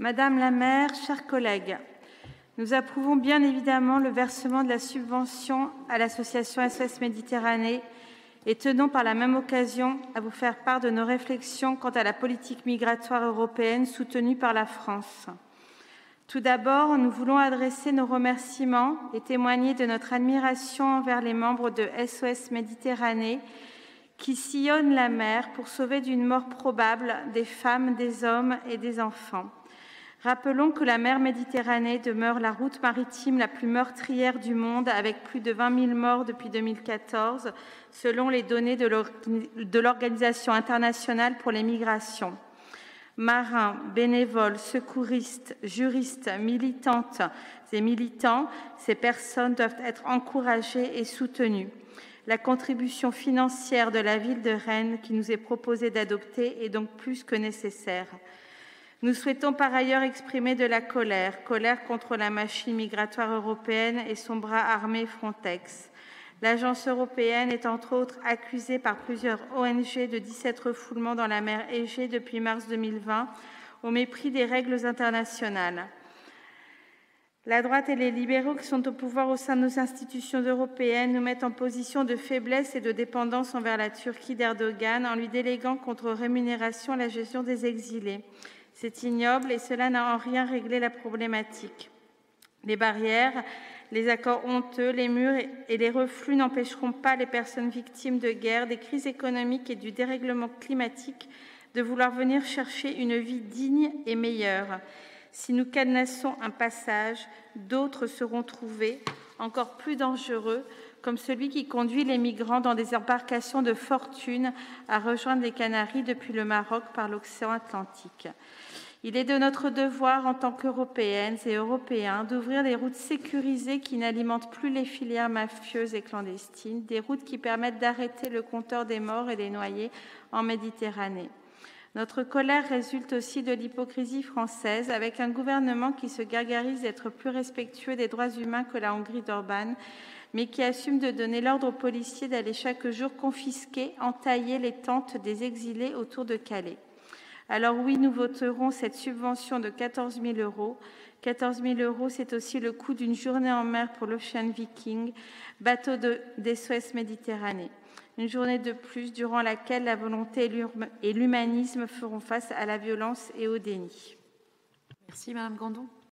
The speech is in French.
Madame la maire, chers collègues, nous approuvons bien évidemment le versement de la subvention à l'association SOS Méditerranée et tenons par la même occasion à vous faire part de nos réflexions quant à la politique migratoire européenne soutenue par la France. Tout d'abord, nous voulons adresser nos remerciements et témoigner de notre admiration envers les membres de SOS Méditerranée qui sillonnent la mer pour sauver d'une mort probable des femmes, des hommes et des enfants. Rappelons que la mer Méditerranée demeure la route maritime la plus meurtrière du monde, avec plus de 20 000 morts depuis 2014, selon les données de l'Organisation internationale pour les migrations. Marins, bénévoles, secouristes, juristes, militantes et militants, ces personnes doivent être encouragées et soutenues. La contribution financière de la ville de Rennes qui nous est proposée d'adopter est donc plus que nécessaire. Nous souhaitons par ailleurs exprimer de la colère contre la machine migratoire européenne et son bras armé Frontex. L'agence européenne est entre autres accusée par plusieurs ONG de 17 refoulements dans la mer Égée depuis mars 2020, au mépris des règles internationales. La droite et les libéraux qui sont au pouvoir au sein de nos institutions européennes nous mettent en position de faiblesse et de dépendance envers la Turquie d'Erdogan en lui déléguant contre rémunération la gestion des exilés. C'est ignoble et cela n'a en rien réglé la problématique. Les barrières, les accords honteux, les murs et les reflux n'empêcheront pas les personnes victimes de guerre, des crises économiques et du dérèglement climatique de vouloir venir chercher une vie digne et meilleure. Si nous cadenassons un passage, d'autres seront trouvés, encore plus dangereux, comme celui qui conduit les migrants dans des embarcations de fortune à rejoindre les Canaries depuis le Maroc par l'océan Atlantique. Il est de notre devoir en tant qu'Européennes et Européens d'ouvrir des routes sécurisées qui n'alimentent plus les filières mafieuses et clandestines, des routes qui permettent d'arrêter le compteur des morts et des noyés en Méditerranée. Notre colère résulte aussi de l'hypocrisie française, avec un gouvernement qui se gargarise d'être plus respectueux des droits humains que la Hongrie d'Orban, mais qui assume de donner l'ordre aux policiers d'aller chaque jour confisquer, entailler les tentes des exilés autour de Calais. Alors oui, nous voterons cette subvention de 14 000 €. 14 000 €, c'est aussi le coût d'une journée en mer pour l'Ocean Viking, bateau d'SOS Méditerranée. Une journée de plus durant laquelle la volonté et l'humanisme feront face à la violence et au déni. Merci Madame Gandon.